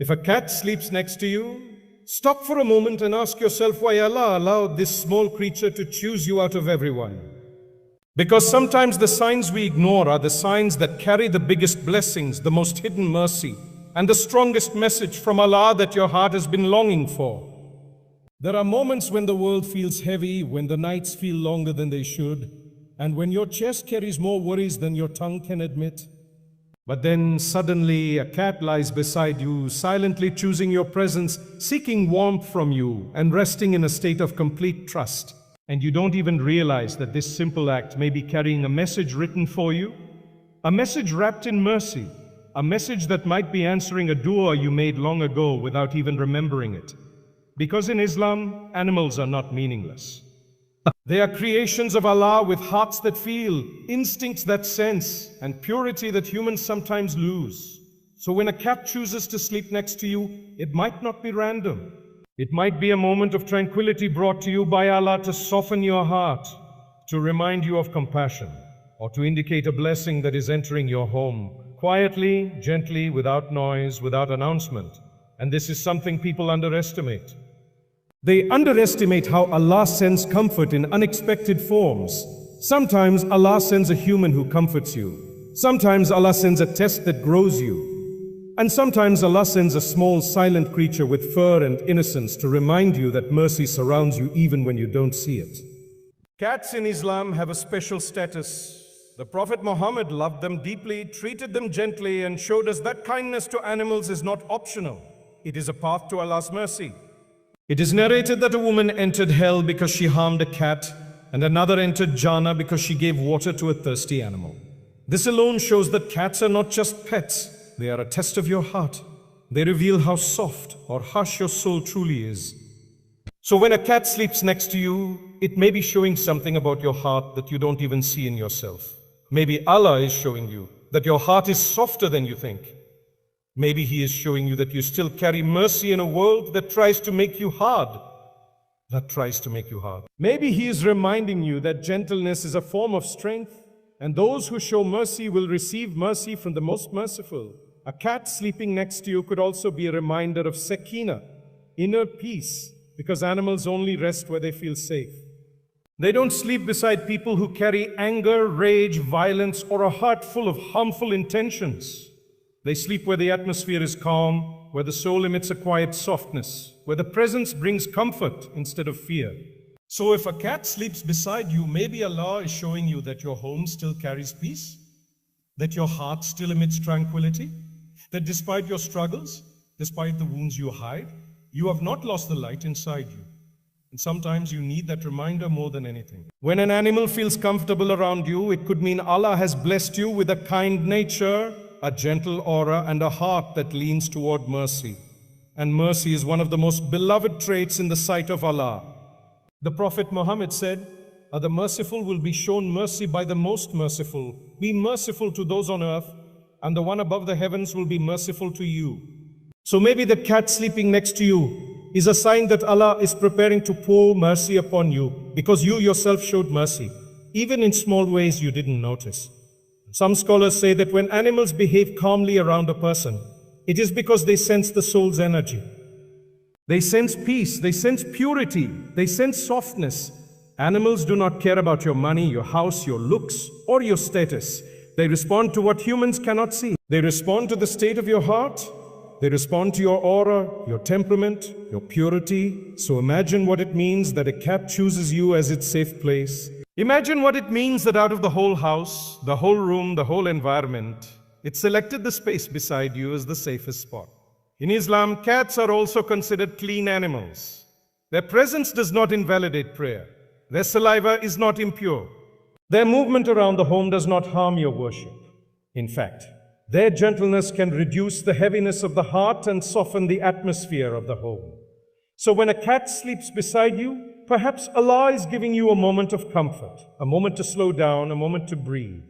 If a cat sleeps next to you, stop for a moment and ask yourself why Allah allowed this small creature to choose you out of everyone. Because sometimes the signs we ignore are the signs that carry the biggest blessings, the most hidden mercy, and the strongest message from Allah that your heart has been longing for. There are moments when the world feels heavy, when the nights feel longer than they should, and when your chest carries more worries than your tongue can admit. But then suddenly a cat lies beside you, silently choosing your presence, seeking warmth from you, and resting in a state of complete trust. And you don't even realize that this simple act may be carrying a message written for you, a message wrapped in mercy, a message that might be answering a dua you made long ago without even remembering it. Because in Islam, animals are not meaningless. They are creations of Allah with hearts that feel, instincts that sense, and purity that humans sometimes lose. So when a cat chooses to sleep next to you, it might not be random. It might be a moment of tranquility brought to you by Allah to soften your heart, to remind you of compassion, or to indicate a blessing that is entering your home, quietly, gently, without noise, without announcement. And this is something people underestimate. They underestimate how Allah sends comfort in unexpected forms. Sometimes Allah sends a human who comforts you. Sometimes Allah sends a test that grows you. And sometimes Allah sends a small silent creature with fur and innocence to remind you that mercy surrounds you even when you don't see it. Cats in Islam have a special status. The Prophet Muhammad loved them deeply, treated them gently, and showed us that kindness to animals is not optional. It is a path to Allah's mercy. It is narrated that a woman entered hell because she harmed a cat, and another entered Jannah because she gave water to a thirsty animal. This alone shows that cats are not just pets, they are a test of your heart. They reveal how soft or harsh your soul truly is. So when a cat sleeps next to you, it may be showing something about your heart that you don't even see in yourself. Maybe Allah is showing you that your heart is softer than you think. Maybe He is showing you that you still carry mercy in a world that tries to make you hard. Maybe He is reminding you that gentleness is a form of strength, and those who show mercy will receive mercy from the most merciful. A cat sleeping next to you could also be a reminder of sakina, inner peace, because animals only rest where they feel safe. They don't sleep beside people who carry anger, rage, violence, or a heart full of harmful intentions. They sleep where the atmosphere is calm, where the soul emits a quiet softness, where the presence brings comfort instead of fear. So if a cat sleeps beside you, maybe Allah is showing you that your home still carries peace, that your heart still emits tranquility, that despite your struggles, despite the wounds you hide, you have not lost the light inside you. And sometimes you need that reminder more than anything. When an animal feels comfortable around you, it could mean Allah has blessed you with a kind nature, a gentle aura, and a heart that leans toward mercy. And mercy is one of the most beloved traits in the sight of Allah. The Prophet Muhammad said, "The merciful will be shown mercy by the most merciful. Be merciful to those on earth, and the one above the heavens will be merciful to you." So maybe the cat sleeping next to you is a sign that Allah is preparing to pour mercy upon you, because you yourself showed mercy, even in small ways you didn't notice. Some scholars say that when animals behave calmly around a person, it is because they sense the soul's energy. They sense peace, they sense purity, they sense softness. Animals do not care about your money, your house, your looks, or your status. They respond to what humans cannot see. They respond to the state of your heart. They respond to your aura, your temperament, your purity. So imagine what it means that a cat chooses you as its safe place. Imagine what it means that out of the whole house, the whole room, the whole environment, it selected the space beside you as the safest spot. In Islam, cats are also considered clean animals. Their presence does not invalidate prayer. Their saliva is not impure. Their movement around the home does not harm your worship. In fact, their gentleness can reduce the heaviness of the heart and soften the atmosphere of the home. So when a cat sleeps beside you, perhaps Allah is giving you a moment of comfort, a moment to slow down, a moment to breathe.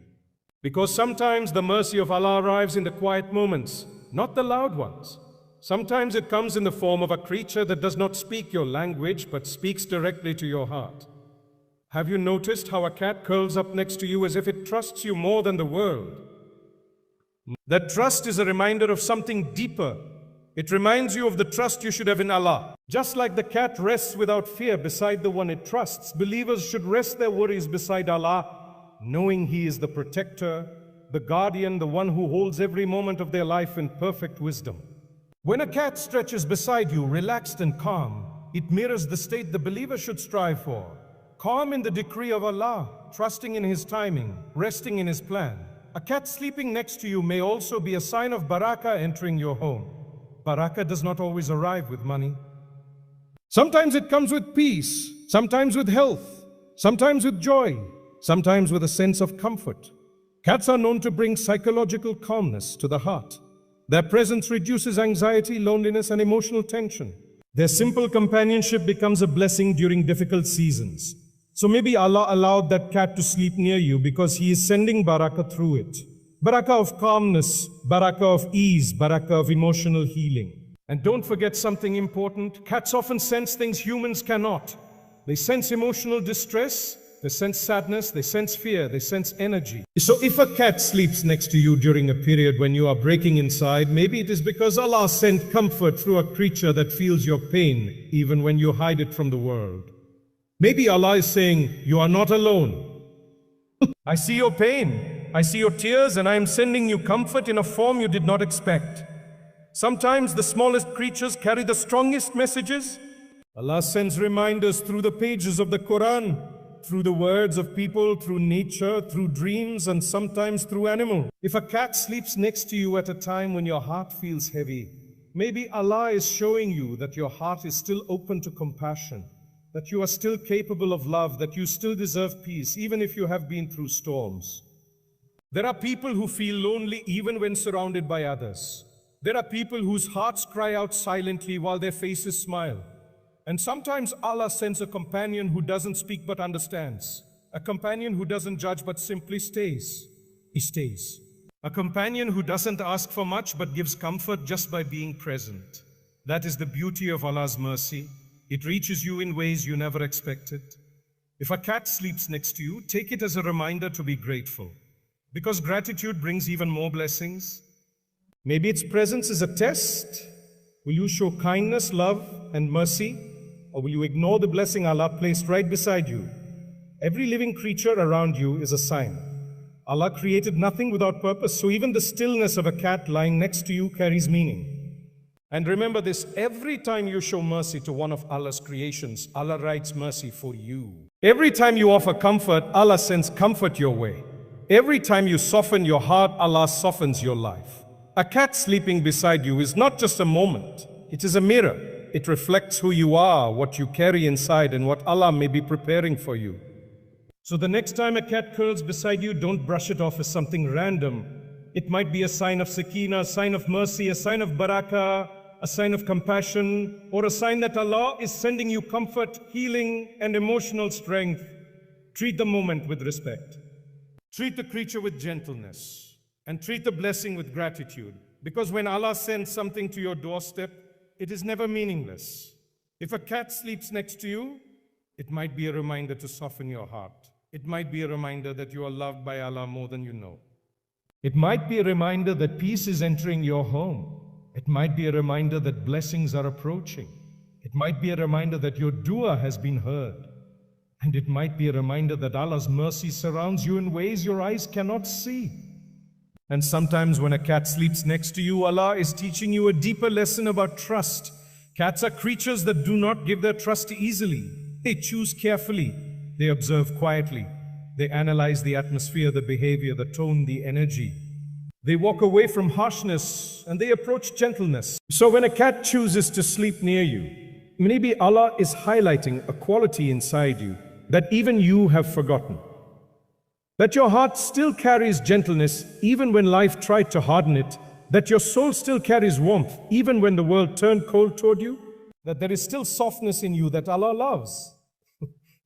Because sometimes the mercy of Allah arrives in the quiet moments, not the loud ones. Sometimes it comes in the form of a creature that does not speak your language, but speaks directly to your heart. Have you noticed how a cat curls up next to you as if it trusts you more than the world? That trust is a reminder of something deeper, It reminds you of the trust you should have in Allah. Just like the cat rests without fear beside the one it trusts, believers should rest their worries beside Allah, knowing He is the protector, the guardian, the one who holds every moment of their life in perfect wisdom. When a cat stretches beside you, relaxed and calm, it mirrors the state the believer should strive for. Calm in the decree of Allah, trusting in His timing, resting in His plan. A cat sleeping next to you may also be a sign of barakah entering your home. Barakah does not always arrive with money. Sometimes it comes with peace, sometimes with health, sometimes with joy, sometimes with a sense of comfort. Cats are known to bring psychological calmness to the heart. Their presence reduces anxiety, loneliness, and emotional tension. Their simple companionship becomes a blessing during difficult seasons. So maybe Allah allowed that cat to sleep near you because He is sending barakah through it. Barakah of calmness, barakah of ease, barakah of emotional healing. And don't forget something important. Cats often sense things humans cannot. They sense emotional distress, they sense sadness, they sense fear, they sense energy. So if a cat sleeps next to you during a period when you are breaking inside, maybe it is because Allah sent comfort through a creature that feels your pain, even when you hide it from the world. Maybe Allah is saying, you are not alone. I see your pain. I see your tears, and I am sending you comfort in a form you did not expect. Sometimes the smallest creatures carry the strongest messages. Allah sends reminders through the pages of the Quran, through the words of people, through nature, through dreams, and sometimes through animals. If a cat sleeps next to you at a time when your heart feels heavy, maybe Allah is showing you that your heart is still open to compassion, that you are still capable of love, that you still deserve peace, even if you have been through storms. There are people who feel lonely even when surrounded by others. There are people whose hearts cry out silently while their faces smile. And sometimes Allah sends a companion who doesn't speak but understands. A companion who doesn't judge but simply stays. He stays. A companion who doesn't ask for much but gives comfort just by being present. That is the beauty of Allah's mercy. It reaches you in ways you never expected. If a cat sleeps next to you, take it as a reminder to be grateful. Because gratitude brings even more blessings. Maybe its presence is a test. Will you show kindness, love, and mercy? Or will you ignore the blessing Allah placed right beside you? Every living creature around you is a sign. Allah created nothing without purpose, so even the stillness of a cat lying next to you carries meaning. And remember this, every time you show mercy to one of Allah's creations, Allah writes mercy for you. Every time you offer comfort, Allah sends comfort your way. Every time you soften your heart, Allah softens your life. A cat sleeping beside you is not just a moment. It is a mirror. It reflects who you are, what you carry inside, and what Allah may be preparing for you. So the next time a cat curls beside you, don't brush it off as something random. It might be a sign of sakina, a sign of mercy, a sign of barakah, a sign of compassion, or a sign that Allah is sending you comfort, healing, and emotional strength. Treat the moment with respect. Treat the creature with gentleness, and treat the blessing with gratitude. Because when Allah sends something to your doorstep, it is never meaningless. If a cat sleeps next to you, it might be a reminder to soften your heart. It might be a reminder that you are loved by Allah more than you know. It might be a reminder that peace is entering your home. It might be a reminder that blessings are approaching. It might be a reminder that your dua has been heard. And it might be a reminder that Allah's mercy surrounds you in ways your eyes cannot see. And sometimes when a cat sleeps next to you, Allah is teaching you a deeper lesson about trust. Cats are creatures that do not give their trust easily. They choose carefully. They observe quietly. They analyze the atmosphere, the behavior, the tone, the energy. They walk away from harshness and they approach gentleness. So when a cat chooses to sleep near you, maybe Allah is highlighting a quality inside you that even you have forgotten. That your heart still carries gentleness even when life tried to harden it. That your soul still carries warmth even when the world turned cold toward you. That there is still softness in you that Allah loves.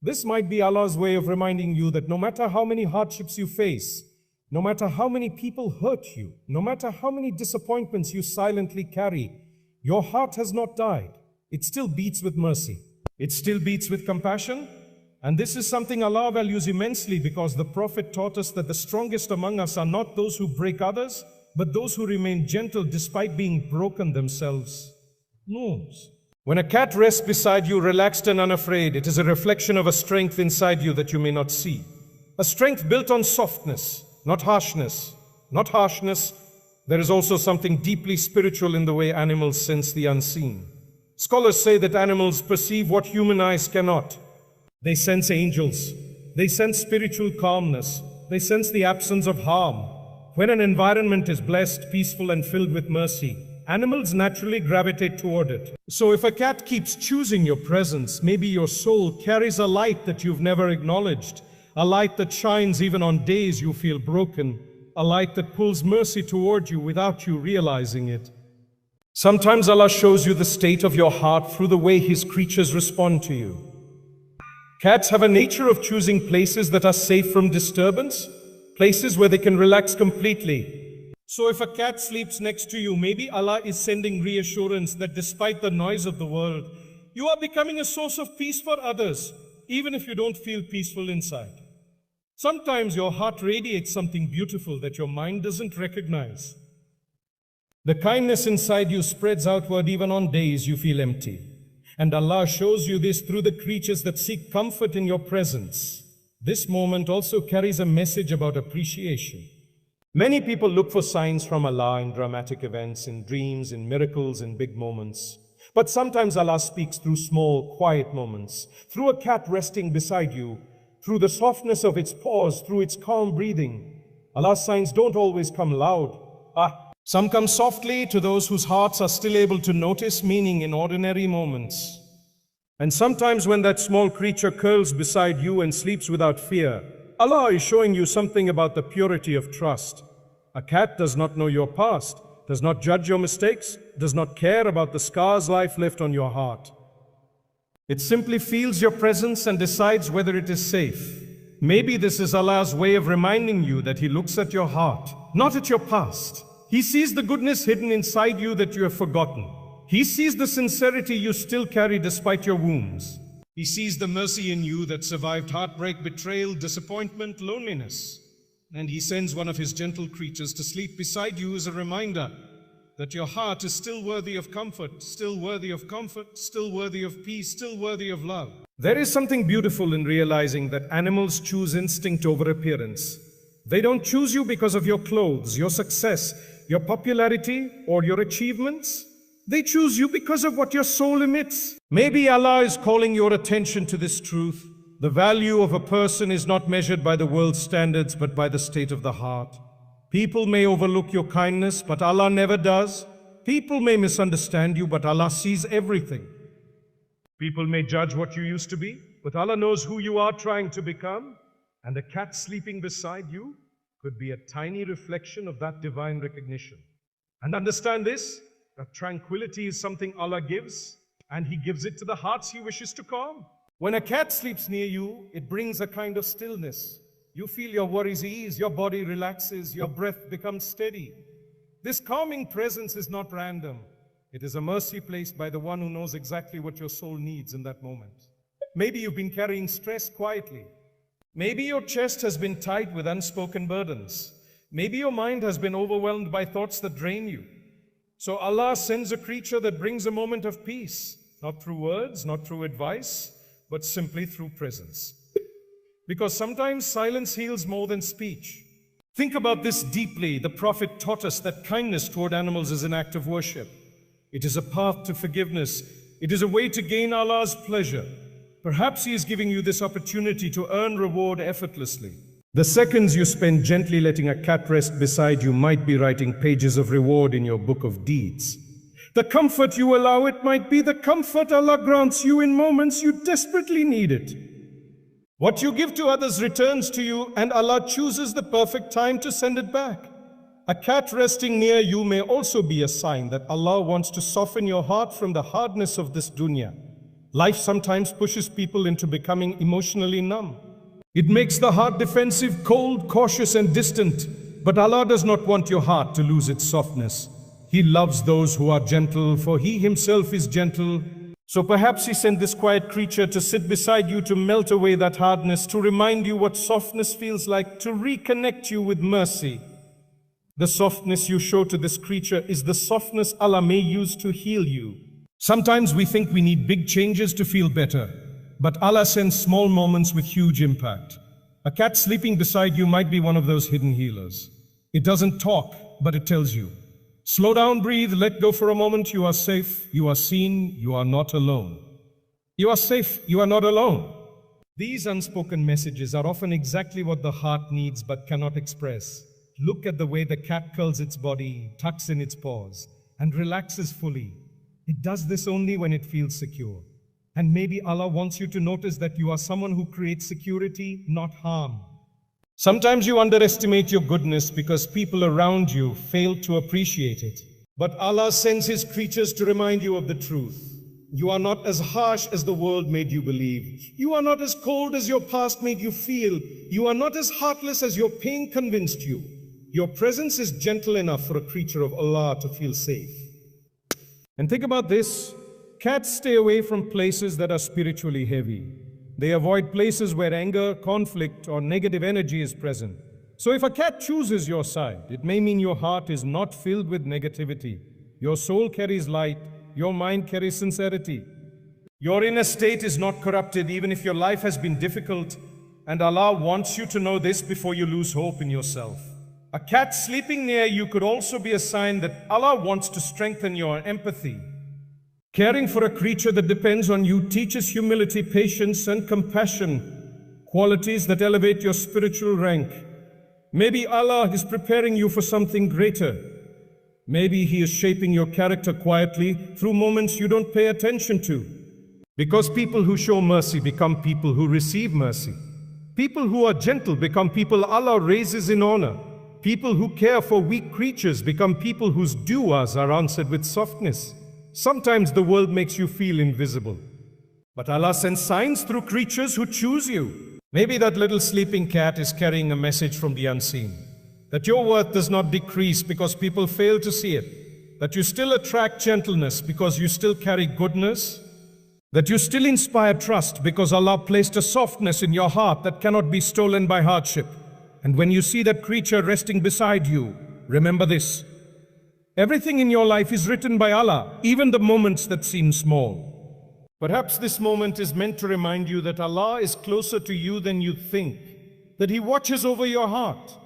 This might be Allah's way of reminding you that no matter how many hardships you face, no matter how many people hurt you, no matter how many disappointments you silently carry, your heart has not died. It still beats with mercy. It still beats with compassion. And this is something Allah values immensely because the Prophet taught us that the strongest among us are not those who break others, but those who remain gentle despite being broken themselves knows. When a cat rests beside you, relaxed and unafraid, it is a reflection of a strength inside you that you may not see. A strength built on softness, not harshness. Not harshness. There is also something deeply spiritual in the way animals sense the unseen. Scholars say that animals perceive what human eyes cannot. They sense angels. They sense spiritual calmness. They sense the absence of harm. When an environment is blessed, peaceful, and filled with mercy, animals naturally gravitate toward it. So if a cat keeps choosing your presence, maybe your soul carries a light that you've never acknowledged, a light that shines even on days you feel broken, a light that pulls mercy toward you without you realizing it. Sometimes Allah shows you the state of your heart through the way His creatures respond to you. Cats have a nature of choosing places that are safe from disturbance, places where they can relax completely. So if a cat sleeps next to you, maybe Allah is sending reassurance that despite the noise of the world, you are becoming a source of peace for others, even if you don't feel peaceful inside. Sometimes your heart radiates something beautiful that your mind doesn't recognize. The kindness inside you spreads outward even on days you feel empty. And Allah shows you this through the creatures that seek comfort in your presence. This moment also carries a message about appreciation. Many people look for signs from Allah in dramatic events, in dreams, in miracles, in big moments. But sometimes Allah speaks through small, quiet moments, through a cat resting beside you, through the softness of its paws, through its calm breathing. Allah's signs don't always come loud. Some come softly to those whose hearts are still able to notice meaning in ordinary moments. And sometimes when that small creature curls beside you and sleeps without fear, Allah is showing you something about the purity of trust. A cat does not know your past, does not judge your mistakes, does not care about the scars life left on your heart. It simply feels your presence and decides whether it is safe. Maybe this is Allah's way of reminding you that He looks at your heart, not at your past. He sees the goodness hidden inside you that you have forgotten. He sees the sincerity you still carry despite your wounds. He sees the mercy in you that survived heartbreak, betrayal, disappointment, loneliness. And He sends one of His gentle creatures to sleep beside you as a reminder that your heart is still worthy of comfort, still worthy of comfort, still worthy of peace, still worthy of love. There is something beautiful in realizing that animals choose instinct over appearance. They don't choose you because of your clothes, your success, your popularity, or your achievements. They choose you because of what your soul emits. Maybe Allah is calling your attention to this truth. The value of a person is not measured by the world's standards, but by the state of the heart. People may overlook your kindness, but Allah never does. People may misunderstand you, but Allah sees everything. People may judge what you used to be, but Allah knows who you are trying to become. And a cat sleeping beside you could be a tiny reflection of that divine recognition. And understand this, that tranquility is something Allah gives, and He gives it to the hearts He wishes to calm. When a cat sleeps near you, it brings a kind of stillness. You feel your worries ease, your body relaxes, your breath becomes steady. This calming presence is not random. It is a mercy placed by the one who knows exactly what your soul needs in that moment. Maybe you've been carrying stress quietly. Maybe your chest has been tight with unspoken burdens. Maybe your mind has been overwhelmed by thoughts that drain you. So Allah sends a creature that brings a moment of peace, not through words, not through advice, but simply through presence. Because sometimes silence heals more than speech. Think about this deeply. The Prophet taught us that kindness toward animals is an act of worship. It is a path to forgiveness. It is a way to gain Allah's pleasure. Perhaps He is giving you this opportunity to earn reward effortlessly. The seconds you spend gently letting a cat rest beside you might be writing pages of reward in your book of deeds. The comfort you allow it might be the comfort Allah grants you in moments you desperately need it. What you give to others returns to you, and Allah chooses the perfect time to send it back. A cat resting near you may also be a sign that Allah wants to soften your heart from the hardness of this dunya. Life sometimes pushes people into becoming emotionally numb. It makes the heart defensive, cold, cautious, and distant. But Allah does not want your heart to lose its softness. He loves those who are gentle, for He Himself is gentle. So perhaps He sent this quiet creature to sit beside you to melt away that hardness, to remind you what softness feels like, to reconnect you with mercy. The softness you show to this creature is the softness Allah may use to heal you. Sometimes we think we need big changes to feel better, but Allah sends small moments with huge impact. A cat sleeping beside you might be one of those hidden healers. It doesn't talk, but it tells you. Slow down, breathe, let go for a moment. You are safe, you are seen, you are not alone. You are safe, you are not alone. These unspoken messages are often exactly what the heart needs but cannot express. Look at the way the cat curls its body, tucks in its paws, and relaxes fully. It does this only when it feels secure. And maybe Allah wants you to notice that you are someone who creates security, not harm. Sometimes you underestimate your goodness because people around you fail to appreciate it. But Allah sends His creatures to remind you of the truth. You are not as harsh as the world made you believe. You are not as cold as your past made you feel. You are not as heartless as your pain convinced you. Your presence is gentle enough for a creature of Allah to feel safe. And think about this. Cats stay away from places that are spiritually heavy. They avoid places where anger, conflict, or negative energy is present. So if a cat chooses your side, it may mean your heart is not filled with negativity. Your soul carries light. Your mind carries sincerity. Your inner state is not corrupted even if your life has been difficult, and Allah wants you to know this before you lose hope in yourself. A cat sleeping near you could also be a sign that Allah wants to strengthen your empathy. Caring for a creature that depends on you teaches humility, patience, and compassion, qualities that elevate your spiritual rank. Maybe Allah is preparing you for something greater. Maybe He is shaping your character quietly through moments you don't pay attention to. Because people who show mercy become people who receive mercy. People who are gentle become people Allah raises in honor. People who care for weak creatures become people whose du'as are answered with softness. Sometimes the world makes you feel invisible. But Allah sends signs through creatures who choose you. Maybe that little sleeping cat is carrying a message from the unseen. That your worth does not decrease because people fail to see it. That you still attract gentleness because you still carry goodness. That you still inspire trust because Allah placed a softness in your heart that cannot be stolen by hardship. And when you see that creature resting beside you, remember this. Everything in your life is written by Allah, even the moments that seem small. Perhaps this moment is meant to remind you that Allah is closer to you than you think. That He watches over your heart.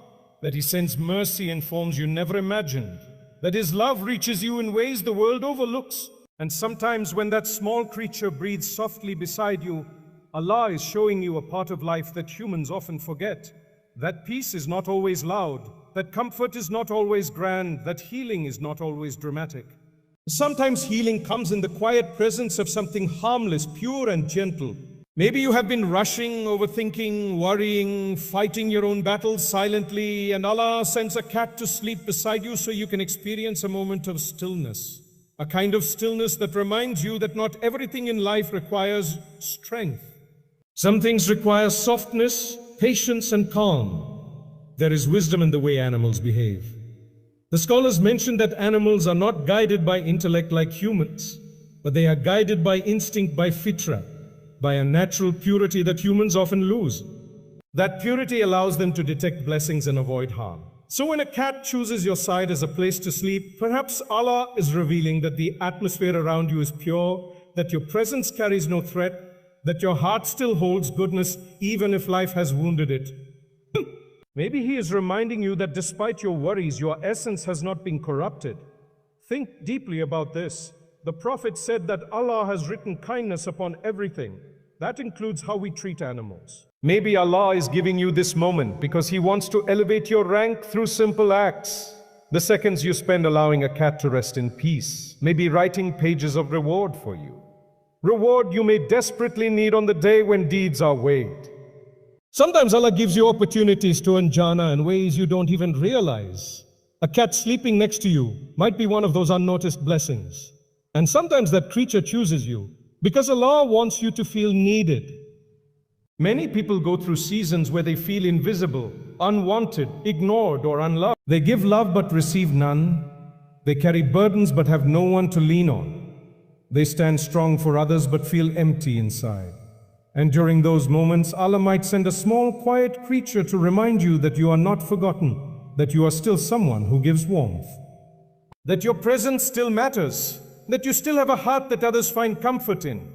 That He sends mercy in forms you never imagined. That His love reaches you in ways the world overlooks. And sometimes when that small creature breathes softly beside you, Allah is showing you a part of life that humans often forget. That peace is not always loud. That comfort is not always grand. That healing is not always dramatic. Sometimes healing comes in the quiet presence of something harmless, pure and gentle. Maybe you have been rushing, overthinking, worrying, fighting your own battles silently, and Allah sends a cat to sleep beside you so you can experience a moment of stillness. A kind of stillness that reminds you that not everything in life requires strength. Some things require softness, patience, and calm. There is wisdom in the way animals behave. The scholars mention that animals are not guided by intellect like humans, but they are guided by instinct, by fitra, by a natural purity that humans often lose. That purity allows them to detect blessings and avoid harm. So when a cat chooses your side as a place to sleep, perhaps Allah is revealing that the atmosphere around you is pure, that your presence carries no threat, that your heart still holds goodness even if life has wounded it. Maybe He is reminding you that despite your worries, your essence has not been corrupted. Think deeply about this. The Prophet said that Allah has written kindness upon everything. That includes how we treat animals. Maybe Allah is giving you this moment because He wants to elevate your rank through simple acts. The seconds you spend allowing a cat to rest in peace may be writing pages of reward for you. Reward you may desperately need on the day when deeds are weighed. Sometimes Allah gives you opportunities to earn jannah in ways you don't even realize. A cat sleeping next to you might be one of those unnoticed blessings. And sometimes that creature chooses you because Allah wants you to feel needed. Many people go through seasons where they feel invisible, unwanted, ignored, or unloved. They give love but receive none. They carry burdens but have no one to lean on. They stand strong for others but feel empty inside. And during those moments, Allah might send a small, quiet creature to remind you that you are not forgotten, that you are still someone who gives warmth, that your presence still matters, that you still have a heart that others find comfort in,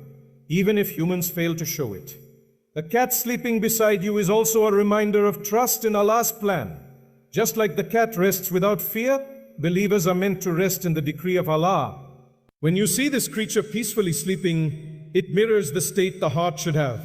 even if humans fail to show it. The cat sleeping beside you is also a reminder of trust in Allah's plan. Just like the cat rests without fear, believers are meant to rest in the decree of Allah. When you see this creature peacefully sleeping, it mirrors the state the heart should have.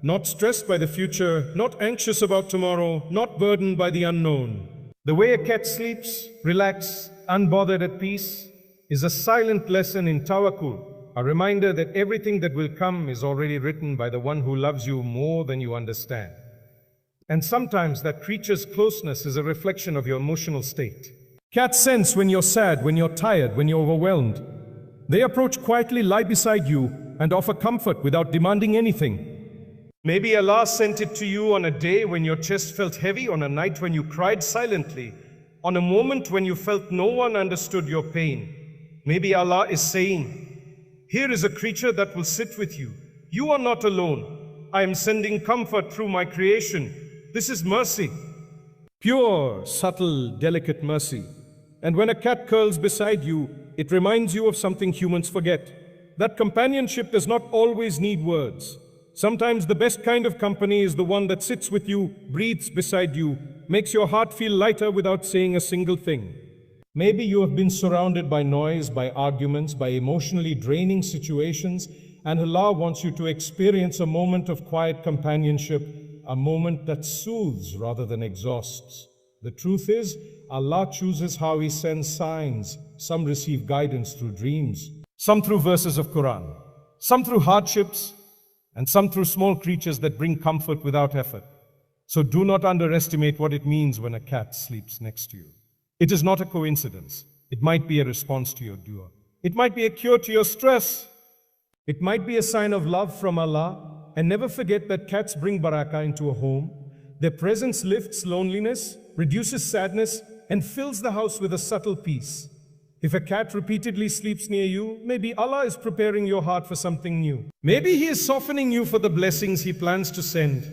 Not stressed by the future, not anxious about tomorrow, not burdened by the unknown. The way a cat sleeps, relaxed, unbothered at peace, is a silent lesson in tawakkul, a reminder that everything that will come is already written by the one who loves you more than you understand. And sometimes that creature's closeness is a reflection of your emotional state. Cats sense when you're sad, when you're tired, when you're overwhelmed. They approach quietly, lie beside you, and offer comfort without demanding anything. Maybe Allah sent it to you on a day when your chest felt heavy, on a night when you cried silently, on a moment when you felt no one understood your pain. Maybe Allah is saying, here is a creature that will sit with you. You are not alone. I am sending comfort through my creation. This is mercy. Pure, subtle, delicate mercy. And when a cat curls beside you, it reminds you of something humans forget. That companionship does not always need words. Sometimes the best kind of company is the one that sits with you, breathes beside you, makes your heart feel lighter without saying a single thing. Maybe you have been surrounded by noise, by arguments, by emotionally draining situations, and Allah wants you to experience a moment of quiet companionship, a moment that soothes rather than exhausts. The truth is, Allah chooses how He sends signs. Some receive guidance through dreams, some through verses of Quran, some through hardships, and some through small creatures that bring comfort without effort. So do not underestimate what it means when a cat sleeps next to you. It is not a coincidence. It might be a response to your dua. It might be a cure to your stress. It might be a sign of love from Allah. And never forget that cats bring barakah into a home. Their presence lifts loneliness, reduces sadness, and fills the house with a subtle peace. If a cat repeatedly sleeps near you, maybe Allah is preparing your heart for something new. Maybe He is softening you for the blessings He plans to send.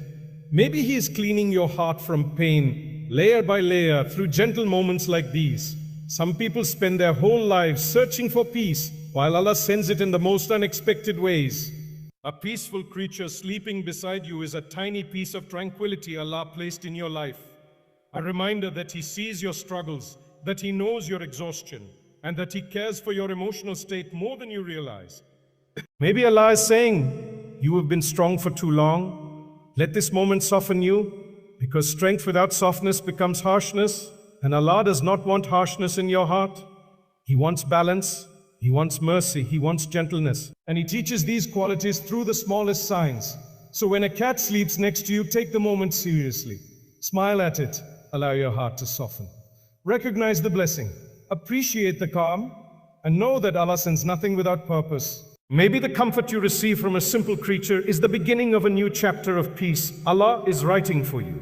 Maybe He is cleaning your heart from pain, layer by layer, through gentle moments like these. Some people spend their whole lives searching for peace, while Allah sends it in the most unexpected ways. A peaceful creature sleeping beside you is a tiny piece of tranquility Allah placed in your life. A reminder that He sees your struggles, that He knows your exhaustion, and that He cares for your emotional state more than you realize. Maybe Allah is saying, you have been strong for too long. Let this moment soften you, because strength without softness becomes harshness, and Allah does not want harshness in your heart. He wants balance, He wants mercy, He wants gentleness. And He teaches these qualities through the smallest signs. So when a cat sleeps next to you, take the moment seriously. Smile at it, allow your heart to soften. Recognize the blessing. Appreciate the calm, and know that Allah sends nothing without purpose. Maybe the comfort you receive from a simple creature is the beginning of a new chapter of peace Allah is writing for you.